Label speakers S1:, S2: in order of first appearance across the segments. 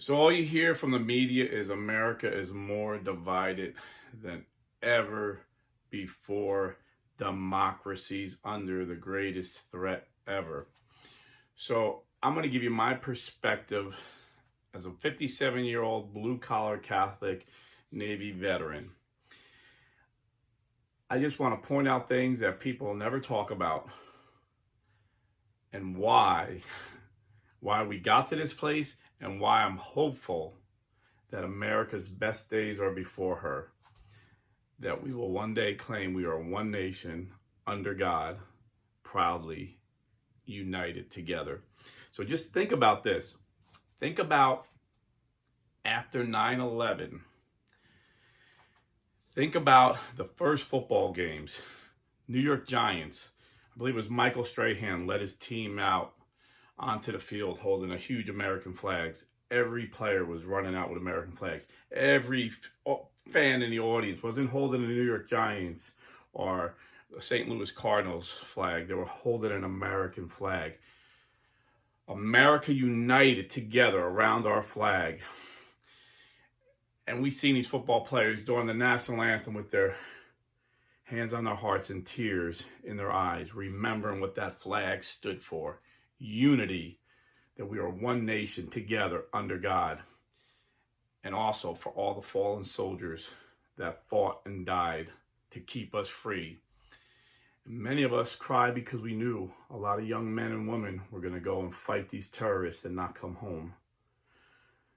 S1: So all you hear from the media is America is more divided than ever before. Democracy's under the greatest threat ever. So I'm going to give you my perspective as a 57-year-old blue-collar Catholic Navy veteran. I just want to point out things that people never talk about and why we got to this place and why I'm hopeful that America's best days are before her, that we will one day claim we are one nation under God, proudly united together. So just think about this. Think about after 9/11. Think about the first football games. New York Giants, I believe it was Michael Strahan, led his team out onto the field holding a huge American flags. Every player was running out with American flags. Every fan in the audience wasn't holding the New York Giants or the St. Louis Cardinals flag. They were holding an American flag. America united together around our flag. And we've seen these football players during the national anthem with their hands on their hearts and tears in their eyes, remembering what that flag stood for. Unity, that we are one nation together under God, and also for all the fallen soldiers that fought and died to keep us free. And many of us cried because we knew a lot of young men and women were going to go and fight these terrorists and not come home.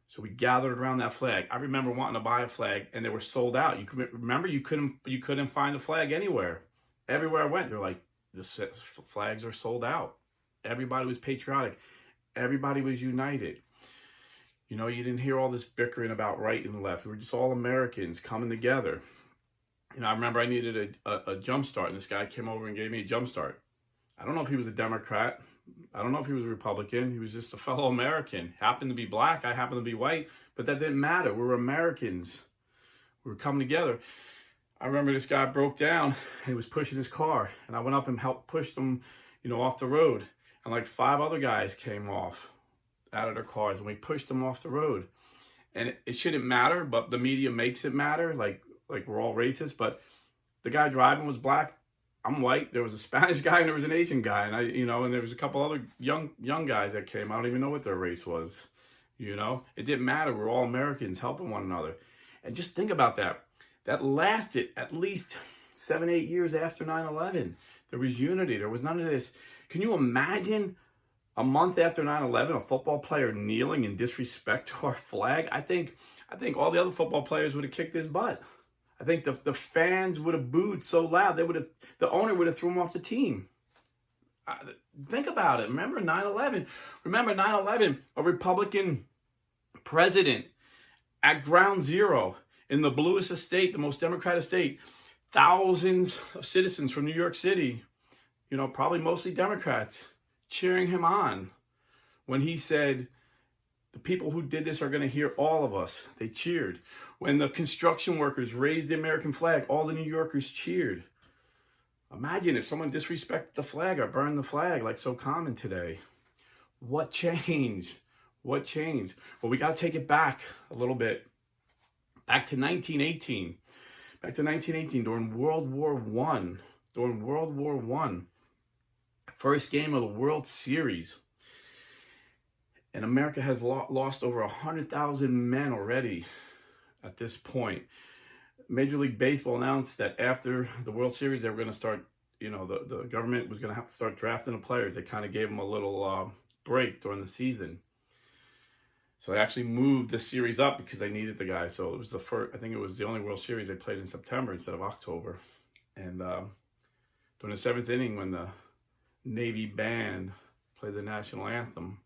S1: So we gathered around that flag. I remember wanting to buy a flag, and they were sold out. You couldn't find a flag anywhere. Everywhere I went, they're like, the flags are sold out. Everybody was patriotic. Everybody was united. You know, you didn't hear all this bickering about right and left. We were just all Americans coming together. You know, I remember I needed a jump start, and this guy came over and gave me a jump start. I don't know if he was a Democrat. I don't know if he was a Republican. He was just a fellow American. Happened to be black. I happened to be white. But that didn't matter. We were Americans. We were coming together. I remember this guy broke down, and he was pushing his car. And I went up and helped push them, off the road. And like 5 other guys came off out of their cars, and we pushed them off the road. And it shouldn't matter, but the media makes it matter, like we're all racist. But the guy driving was black. I'm white. There was a Spanish guy and there was an Asian guy, and and there was a couple other young guys that came. I don't even know what their race was. It didn't matter. We're all Americans helping one another. And just think about that. That lasted at least 7-8 years after 9/11. There was unity. There was none of this. Can you imagine a month after 9/11, a football player kneeling in disrespect to our flag? I think all the other football players would have kicked his butt. I think the fans would have booed so loud, the owner would have thrown him off the team. Think about it. Remember 9/11? Remember 9/11, a Republican president at ground zero in the bluest state, the most democratic state. Thousands of citizens from New York City, probably mostly Democrats, cheering him on when he said, the people who did this are going to hear all of us. They cheered. When the construction workers raised the American flag, all the New Yorkers cheered. Imagine if someone disrespected the flag or burned the flag like so common today. What changed? What changed? Well, we got to take it back a little bit. Back to 1918. Back to 1918 during World War I. During World War I. First game of the World Series. And America has lost over 100,000 men already at this point. Major League Baseball announced that after the World Series, they were going to start, the government was going to have to start drafting the players. They kind of gave them a little break during the season. So they actually moved the series up because they needed the guys. So it was I think it was the only World Series they played in September instead of October. And during the 7th inning, when the Navy band played the national anthem,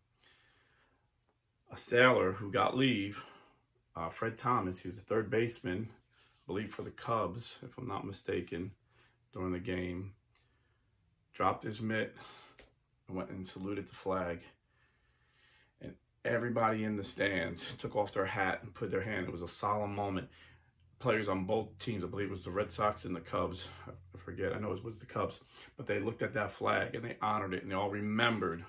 S1: a sailor who got leave, Fred Thomas, he was a third baseman, I believe for the Cubs, if I'm not mistaken, during the game, dropped his mitt and went and saluted the flag. And everybody in the stands took off their hat and put their hand. It was a solemn moment. Players on both teams, I believe it was the Red Sox and the Cubs, I forget, I know it was the Cubs, but they looked at that flag and they honored it, and they all remembered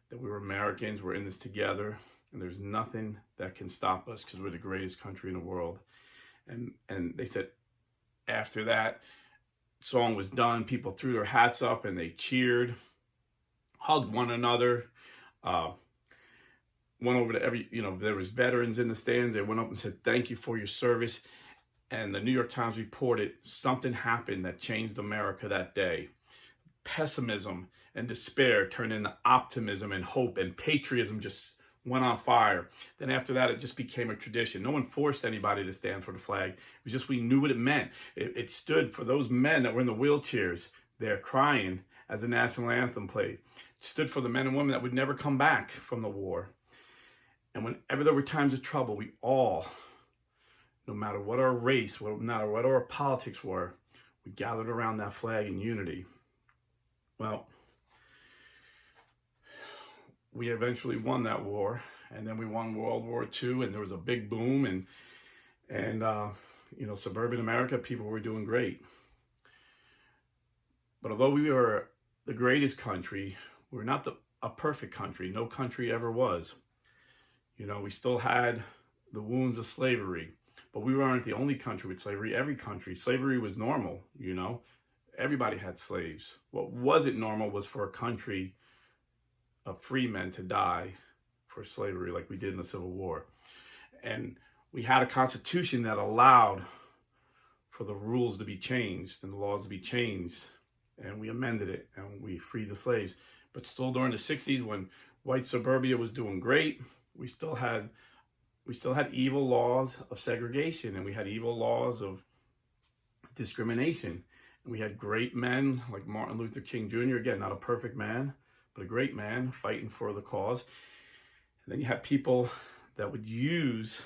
S1: that we were Americans, we're in this together. and there's nothing that can stop us because we're the greatest country in the world. And they said after that song was done, people threw their hats up and they cheered, hugged one another, went over to every, there was veterans in the stands. They went up and said, thank you for your service. And the New York Times reported something happened that changed America that day. Pessimism and despair turned into optimism and hope, and patriotism just went on fire. Then after that, it just became a tradition. No one forced anybody to stand for the flag. It was just, we knew what it meant. It stood for those men that were in the wheelchairs there crying as the national anthem played. It stood for the men and women that would never come back from the war. And whenever there were times of trouble, we all, no matter what our race, no matter what our politics were, we gathered around that flag in unity. Well, we eventually won that war, and then we won World War II, and there was a big boom, and suburban America, people were doing great. But although we were the greatest country, we're not a perfect country. No country ever was. We still had the wounds of slavery, but we weren't the only country with slavery. Every country, slavery was normal, Everybody had slaves. What wasn't normal was for a country of free men to die for slavery like we did in the Civil War. And we had a constitution that allowed for the rules to be changed and the laws to be changed. And we amended it and we freed the slaves. But still during the 60s, when white suburbia was doing great, we still had evil laws of segregation, and we had evil laws of discrimination. And we had great men like Martin Luther King Jr., again, not a perfect man, but a great man fighting for the cause. And then you had people that would use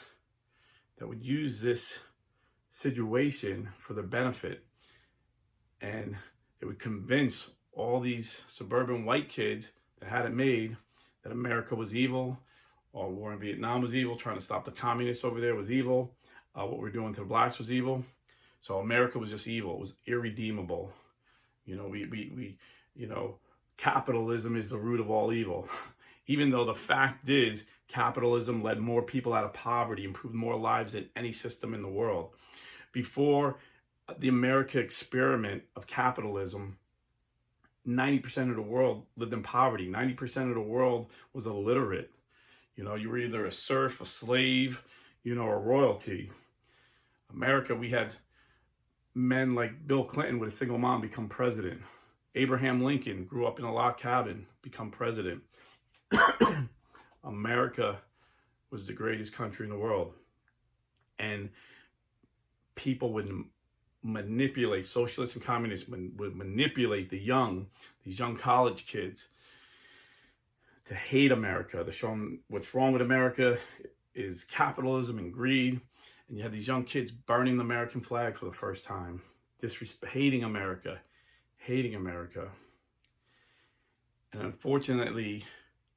S1: this situation for their benefit. And they would convince all these suburban white kids that had it made that America was evil, or war in Vietnam was evil, trying to stop the communists over there was evil, what we're doing to the blacks was evil. So America was just evil. It was irredeemable. Capitalism is the root of all evil. Even though the fact is, capitalism led more people out of poverty, improved more lives than any system in the world. Before the America experiment of capitalism, 90% of the world lived in poverty. 90% of the world was illiterate. You were either a serf, a slave, or royalty. America, we had men like Bill Clinton with a single mom become president. Abraham Lincoln grew up in a log cabin, become president. America was the greatest country in the world. And people would manipulate, socialists and communists would manipulate these young college kids to hate America, to show them what's wrong with America is capitalism and greed. And you have these young kids burning the American flag for the first time, hating America. And unfortunately,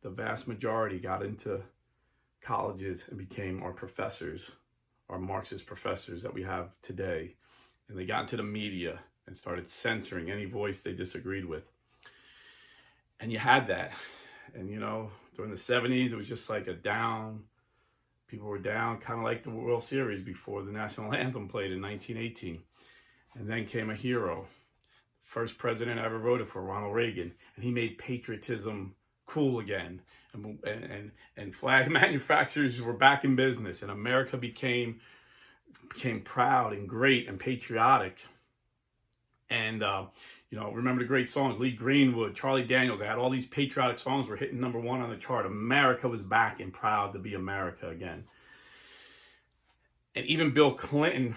S1: the vast majority got into colleges and became our professors, our Marxist professors that we have today. And they got into the media and started censoring any voice they disagreed with. And you had that. And, during the 70s, it was just like a down. People were down, kind of like the World Series before the national anthem played in 1918. And then came a hero. First president I ever voted for, Ronald Reagan. And he made patriotism cool again. And flag manufacturers were back in business. And America became proud and great and patriotic. And, remember the great songs, Lee Greenwood, Charlie Daniels. They had all these patriotic songs were hitting #1 on the chart. America was back and proud to be America again. And even Bill Clinton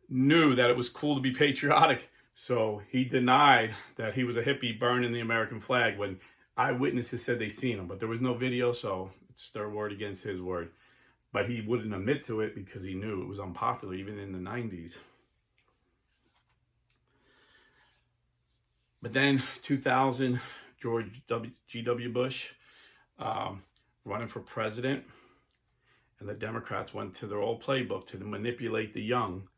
S1: knew that it was cool to be patriotic. So he denied that he was a hippie burning the American flag when eyewitnesses said they seen him. But there was no video, so it's their word against his word. But he wouldn't admit to it because he knew it was unpopular, even in the 90s. But then 2000, George G.W. Bush running for president, and the Democrats went to their old playbook to manipulate the young.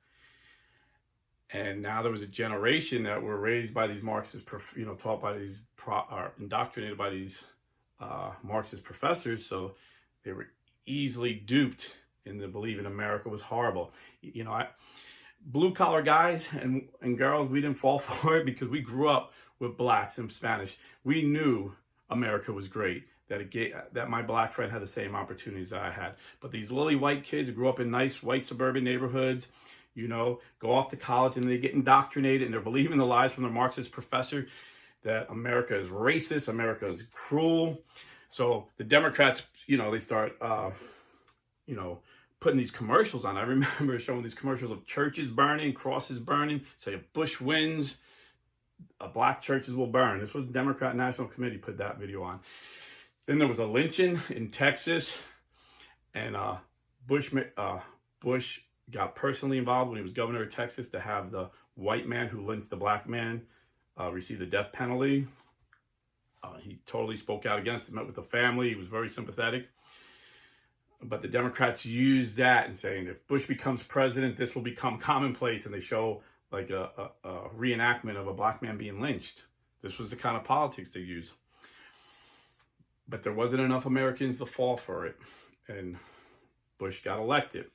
S1: And now there was a generation that were raised by these Marxist, taught by these, indoctrinated by these Marxist professors. So They were easily duped into believing America was horrible. You know, blue collar guys and girls, we didn't fall for it because we grew up with blacks and Spanish. We knew America was great, that my black friend had the same opportunities that I had. But these lily white kids who grew up in nice white suburban neighborhoods, you know, go off to college and they get indoctrinated and they're believing the lies from their Marxist professor that America is racist, America is cruel. So the Democrats, you know, they start, you know, putting these commercials on. I remember showing these commercials of churches burning, crosses burning. Say if Bush wins, black churches will burn. This was the Democrat National Committee put that video on. Then there was a lynching in Texas, and Bush got personally involved when he was governor of Texas to have the white man who lynched the black man receive the death penalty. He totally spoke out against it, met with the family. He was very sympathetic. But the Democrats used that and saying, if Bush becomes president, this will become commonplace. And they show like a reenactment of a black man being lynched. This was the kind of politics they used. But there wasn't enough Americans to fall for it. And Bush got elected.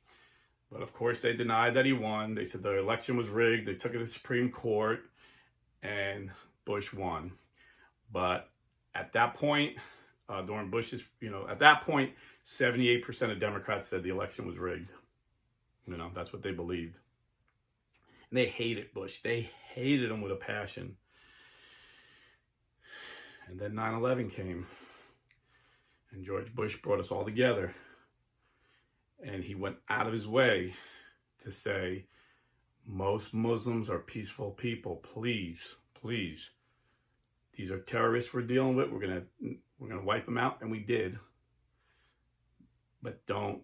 S1: But of course, they denied that he won. They said the election was rigged. They took it to the Supreme Court and Bush won. But at that point, during Bush's, you know, at that point, 78% of Democrats said the election was rigged. You know, that's what they believed. And they hated Bush. They hated him with a passion. And then 9/11 came. And George Bush brought us all together. And he went out of his way to say, most Muslims are peaceful people. Please, please. These are terrorists we're dealing with. We're gonna wipe them out, and we did. But don't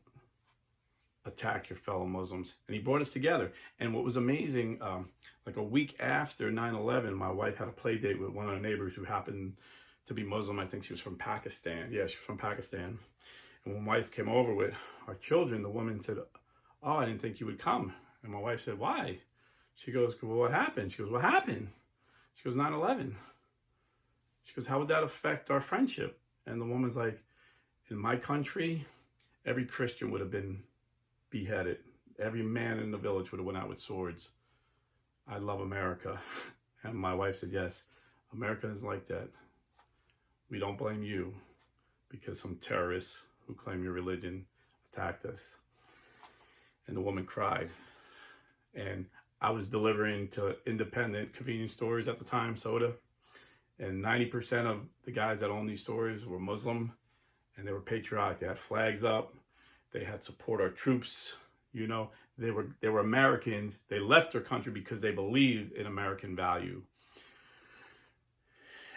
S1: attack your fellow Muslims. And he brought us together. And what was amazing, like a week after 9/11, my wife had a play date with one of our neighbors who happened to be Muslim. I think she was from Pakistan. Yeah, she was from Pakistan. And when my wife came over with our children, the woman said, "Oh, I didn't think you would come." And my wife said, "Why?" She goes, "Well, what happened?" She goes, "What happened?" She goes, 9/11. She goes, "How would that affect our friendship?" And the woman's like, "In my country, every Christian would have been beheaded. Every man in the village would have went out with swords. I love America." And my wife said, "Yes, America is like that. We don't blame you because some terrorists who claim your religion attacked us." And the woman cried. And I was delivering to independent convenience stores at the time, soda. And 90% of the guys that owned these stores were Muslim. And they were patriotic. They had flags up. They had support our troops. You know, they were Americans. They left their country because they believed in American value.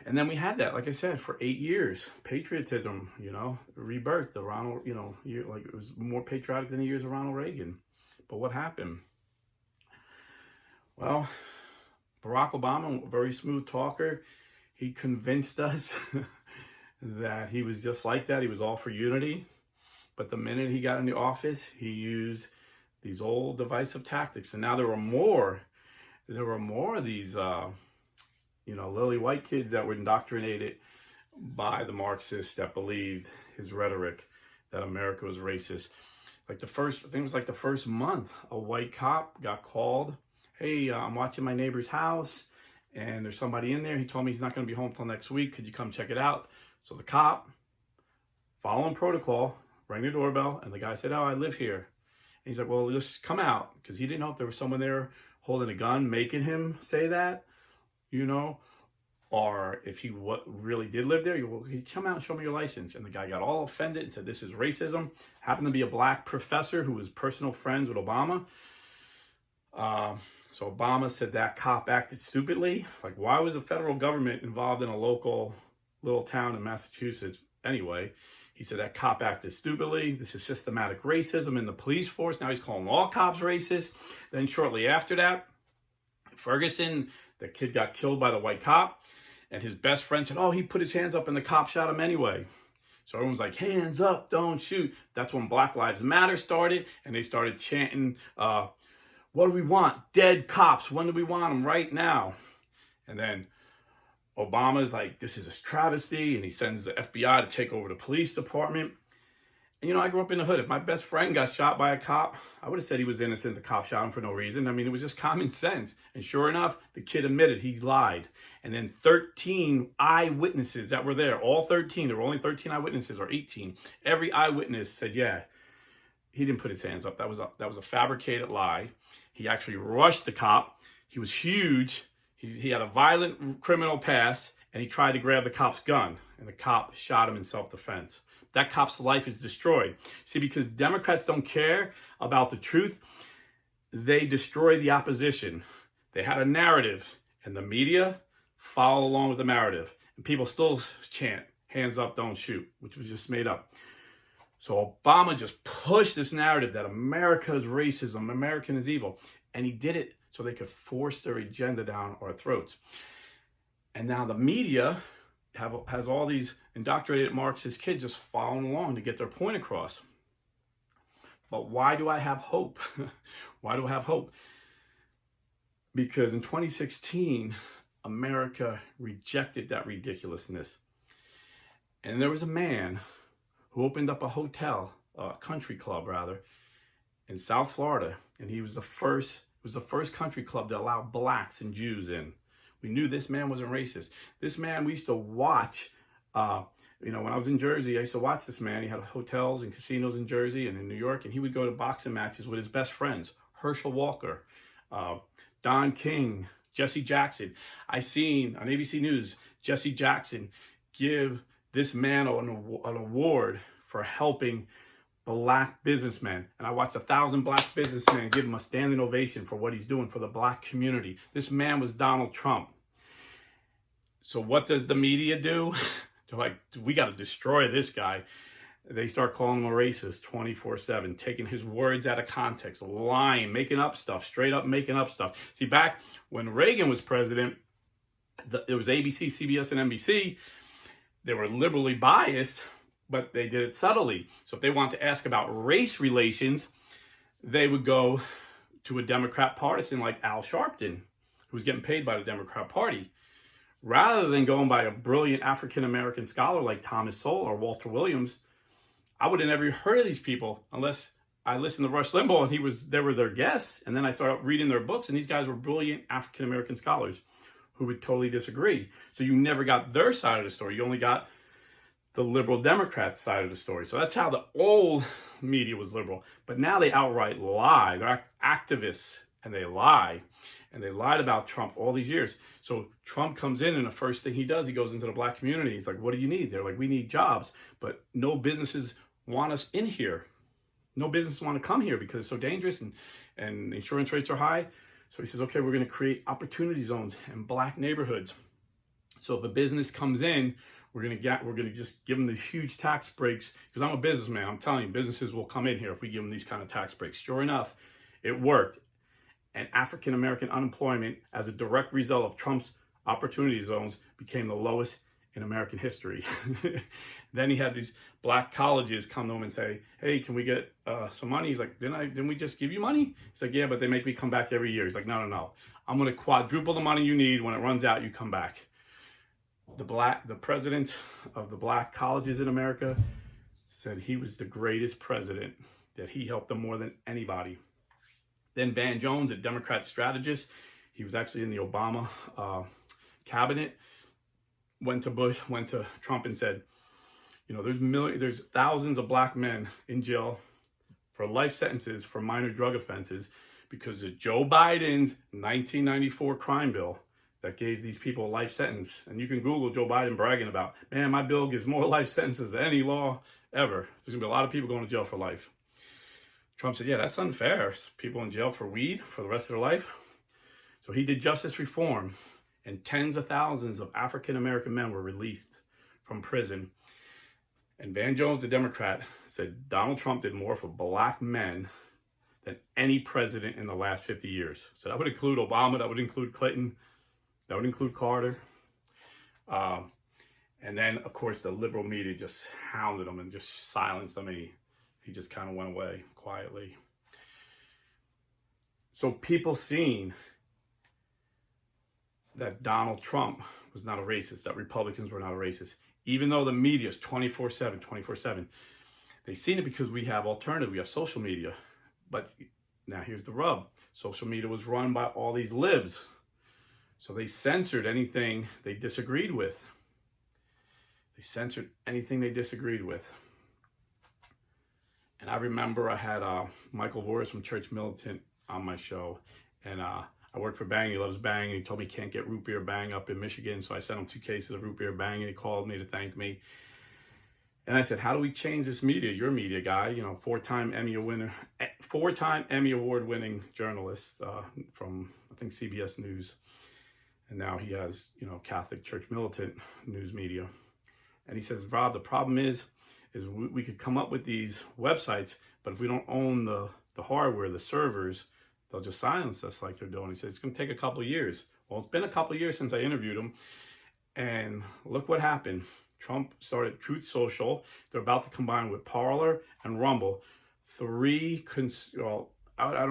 S1: And then we had that, like I said, for 8 years. Patriotism, you know, rebirth, the Ronald, you know, like it was more patriotic than the years of Ronald Reagan. But what happened? Well, Barack Obama, a very smooth talker, he convinced us that he was just like that. He was all for unity. But the minute he got in the office, he used these old divisive tactics. And now there were more of these, you know, lily white kids that were indoctrinated by the Marxists that believed his rhetoric that America was racist. Like I think it was like the first month, a white cop got called. "Hey, I'm watching my neighbor's house and there's somebody in there. He told me he's not going to be home till next week. Could you come check it out?" So the cop, following protocol, rang the doorbell and the guy said, "Oh, I live here." And he's like, "Well, just come out," because he didn't know if there was someone there holding a gun making him say that, you know, or if he really did live there. "Well, come out and show me your license." And the guy got all offended and said, "This is racism." Happened to be a black professor who was personal friends with Obama. So Obama said that cop acted stupidly. Like, why was the federal government involved in a local little town in Massachusetts anyway? He said that cop acted stupidly. This is systematic racism in the police force. Now he's calling all cops racist. Then shortly after that, Ferguson, the kid got killed by the white cop. And his best friend said, "Oh, he put his hands up and the cop shot him anyway." So everyone's like, "Hands up, don't shoot." That's when Black Lives Matter started. And they started chanting, "What do we want? Dead cops. When do we want them? Right now." And then Obama's like, "This is a travesty." And he sends the FBI to take over the police department. And, I grew up in the hood. If my best friend got shot by a cop, I would have said he was innocent. The cop shot him for no reason. I mean, it was just common sense. And sure enough, the kid admitted he lied. And then 13 eyewitnesses that were there, all 13, there were only 13 eyewitnesses or 18. Every eyewitness said, yeah, he didn't put his hands up. That was a fabricated lie. He actually rushed the cop. He was huge. He had a violent criminal past, and he tried to grab the cop's gun, and the cop shot him in self-defense. That cop's life is destroyed. See, because Democrats don't care about the truth, they destroy the opposition. They had a narrative, and the media follow along with the narrative. And people still chant, hands up, don't shoot, which was just made up. So Obama just pushed this narrative that America is racism, American is evil. And he did it so they could force their agenda down our throats. And now the media has all these indoctrinated Marxist kids just following along to get their point across. But why do I have hope? Why do I have hope? Because in 2016, America rejected that ridiculousness. And there was a man who opened up a hotel, a country club rather, in South Florida. And he was the first country club to allow blacks and Jews in. We knew this man wasn't racist. This man, we used to watch, when I was in Jersey, I used to watch this man. He had hotels and casinos in Jersey and in New York, and he would go to boxing matches with his best friends, Herschel Walker, Don King, Jesse Jackson. I seen on ABC News, Jesse Jackson give this man an award for helping black businessmen. And I watched 1,000 black businessmen give him a standing ovation for what he's doing for the black community. This man was Donald Trump. So what does the media do? They're like, we got to destroy this guy. They start calling him a racist 24/7, taking his words out of context, lying, making up stuff, straight up making up stuff. See, back when Reagan was president, it was ABC, CBS, and NBC. They were liberally biased, but they did it subtly. So if they wanted to ask about race relations, they would go to a Democrat partisan like Al Sharpton, who was getting paid by the Democrat Party, rather than going by a brilliant African-American scholar like Thomas Sowell or Walter Williams. I would have never heard of these people unless I listened to Rush Limbaugh and they were their guests. And then I started reading their books, and these guys were brilliant African-American scholars who would totally disagree. So you never got their side of the story. You only got the liberal Democrats side of the story. So that's how the old media was liberal. But now they outright lie. They're activists, and they lie. And they lied about Trump all these years. So Trump comes in, and the first thing he does, he goes into the black community. He's like, what do you need? They're like, we need jobs. But no businesses want us in here. No businesses want to come here because it's so dangerous and insurance rates are high. So he says, okay, we're going to create opportunity zones in black neighborhoods. So if a business comes in, we're going to just give them these huge tax breaks. Because I'm a businessman. I'm telling you, businesses will come in here if we give them these kind of tax breaks. Sure enough, it worked. And African-American unemployment, as a direct result of Trump's opportunity zones, became the lowest in American history. Then he had these black colleges come to him and say, hey, can we get some money? He's like, didn't we just give you money? He's like, yeah, but they make me come back every year. He's like, no. I'm going to quadruple the money you need. When it runs out, you come back. The president of the black colleges in America said he was the greatest president, that he helped them more than anybody. Then Van Jones, a Democrat strategist, he was actually in the Obama cabinet, went to Trump and said, there's thousands of black men in jail for life sentences for minor drug offenses because of Joe Biden's 1994 crime bill that gave these people a life sentence. And you can Google Joe Biden bragging about, man, my bill gives more life sentences than any law ever. There's gonna be a lot of people going to jail for life. Trump said, yeah, that's unfair. People in jail for weed for the rest of their life. So he did justice reform, and tens of thousands of African-American men were released from prison. And Van Jones, the Democrat, said Donald Trump did more for black men than any president in the last 50 years. So that would include Obama, that would include Clinton, that would include Carter. And then, of course, the liberal media just hounded him and just silenced him. And he just kind of went away quietly. So people seen that Donald Trump was not a racist, that Republicans were not a racist, even though the media is 24/7. They've seen it because we have alternative, we have social media. But now here's the rub. Social media was run by all these libs. So they censored anything they disagreed with. They censored anything they disagreed with. And I remember I had Michael Voris from Church Militant on my show. And I worked for Bang. He loves Bang. He told me he can't get root beer Bang up in Michigan. So I sent him 2 cases of root beer Bang, and he called me to thank me. And I said, how do we change this media? You're a media guy, you know, 4-time Emmy Award winning journalist from, I think, CBS News. And now he has, you know, Catholic Church Militant news media. And he says, Rob, the problem is we could come up with these websites, but if we don't own the hardware, the servers, they'll just silence us like they're doing. He said, it's going to take a couple of years. Well, it's been a couple of years since I interviewed him. And look what happened. Trump started Truth Social. They're about to combine with Parler and Rumble. I don't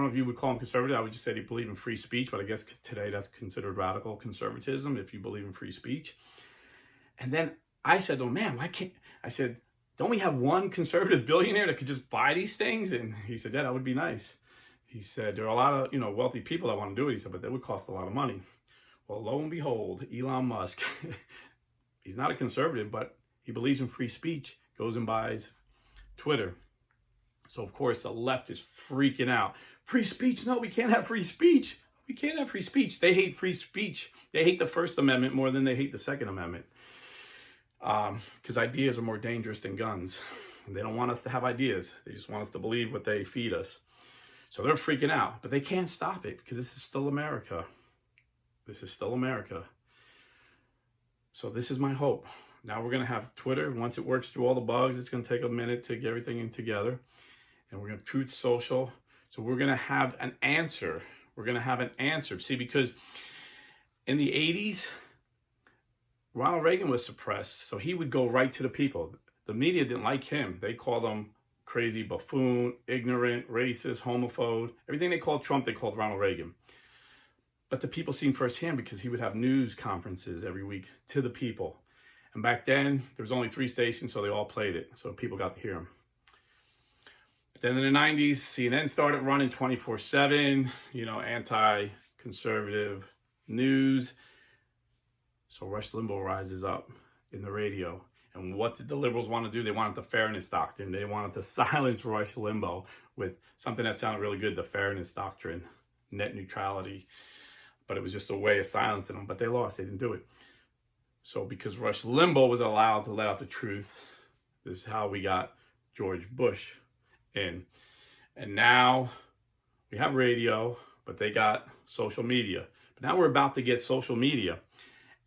S1: know if you would call them conservative. I would just say they believe in free speech, but I guess today that's considered radical conservatism if you believe in free speech. And then I said, oh man, why can't, I said, don't we have one conservative billionaire that could just buy these things? And he said, yeah, that would be nice. He said, there are a lot of, you know, wealthy people that want to do it. He said, but that would cost a lot of money. Well, lo and behold, Elon Musk, he's not a conservative, but he believes in free speech, goes and buys Twitter. So, of course, the left is freaking out. Free speech? No, we can't have free speech. We can't have free speech. They hate free speech. They hate the First Amendment more than they hate the Second Amendment. Because ideas are more dangerous than guns. And they don't want us to have ideas. They just want us to believe what they feed us. So they're freaking out. But they can't stop it because this is still America. This is still America. So this is my hope. Now we're going to have Twitter. Once it works through all the bugs, it's going to take a minute to get everything in together. And we're going to have Truth Social. So we're going to have an answer. We're going to have an answer. See, because in the 80s, Ronald Reagan was suppressed. So he would go right to the people. The media didn't like him. They called him crazy buffoon, ignorant, racist, homophobe. Everything they called Trump, they called Ronald Reagan. But the people seen firsthand because he would have news conferences every week to the people. And back then, there was only 3 stations, so they all played it. So people got to hear him. But then in the 90s, CNN started running 24/7, you know, anti-conservative news. So Rush Limbaugh rises up in the radio. And what did the liberals want to do? They wanted the fairness doctrine. They wanted to silence Rush Limbaugh with something that sounded really good, the fairness doctrine, net neutrality. But it was just a way of silencing them. But they lost. They didn't do it. So because Rush Limbaugh was allowed to let out the truth, this is how we got George Bush in. And now we have radio, but they got social media. But now we're about to get social media.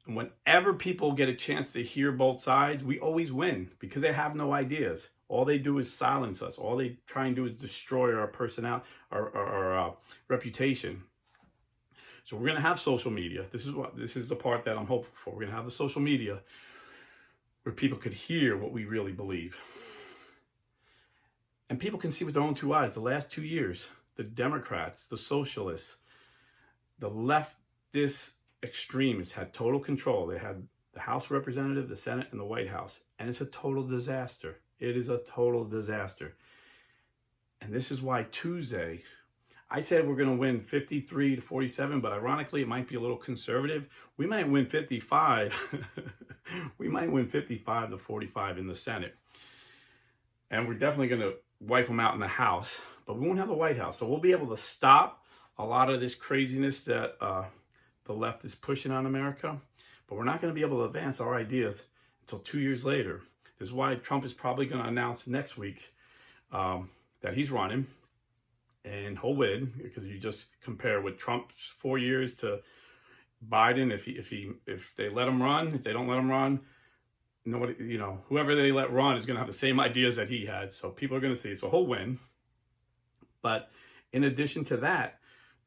S1: And whenever people get a chance to hear both sides, we always win because they have no ideas. All they do is silence us. All they try and do is destroy our personality, our reputation. So we're going to have social media. This is the part that I'm hoping for. We're going to have the social media where people could hear what we really believe. And people can see with their own 2 eyes. The last 2 years, the Democrats, the socialists, the leftist extremists had total control. They had the House Representative, the Senate, and the White House. And it's a total disaster. It is a total disaster. And this is why Tuesday, I said we're going to win 53-47, but ironically, it might be a little conservative. We might win 55. We might win 55-45 in the Senate. And we're definitely going to wipe them out in the House, but we won't have the White House. So we'll be able to stop a lot of this craziness that the left is pushing on America, but we're not going to be able to advance our ideas until 2 years later. This is why Trump is probably going to announce next week that he's running. And he'll win because you just compare with Trump's 4 years to Biden. If they let him run, if they don't let him run, nobody, you know, whoever they let run is going to have the same ideas that he had. So people are going to see it. So he'll win. But in addition to that,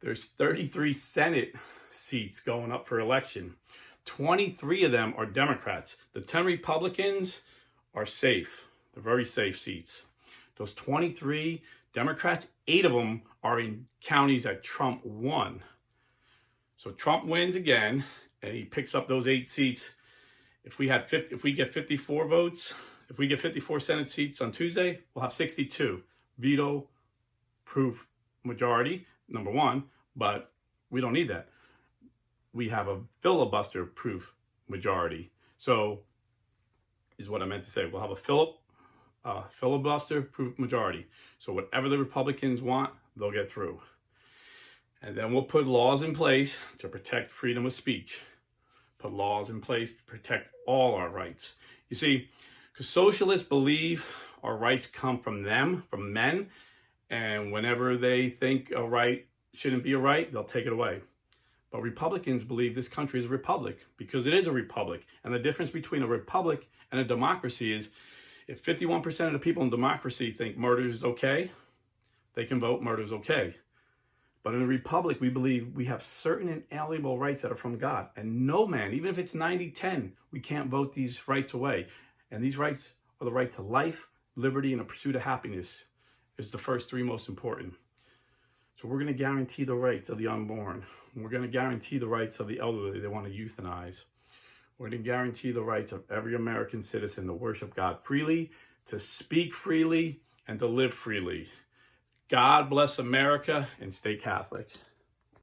S1: there's 33 Senate seats going up for election. 23 of them are Democrats. The 10 Republicans are safe. They're very safe seats. Those 23 Democrats, 8 of them are in counties that Trump won. So Trump wins again, and he picks up those 8 seats. If we get 54 votes, If we get 54 Senate seats on Tuesday, we'll have 62. Veto-proof majority, number one, but we don't need that. We have a filibuster-proof majority. So, is what I meant to say. We'll have a filibuster-proof majority. So whatever the Republicans want, they'll get through. And then we'll put laws in place to protect freedom of speech. Put laws in place to protect all our rights. You see, because socialists believe our rights come from them, from men, and whenever they think a right shouldn't be a right, they'll take it away. But Republicans believe this country is a republic because it is a republic. And the difference between a republic and a democracy is if 51% of the people in democracy think murder is okay, they can vote murder is okay. But in a republic, we believe we have certain inalienable rights that are from God. And no man, even if it's 90-10, we can't vote these rights away. And these rights are the right to life, liberty, and a pursuit of happiness. It's the first three most important. So we're going to guarantee the rights of the unborn. We're going to guarantee the rights of the elderly they want to euthanize. We're going to guarantee the rights of every American citizen to worship God freely, to speak freely, and to live freely. God bless America and stay Catholic.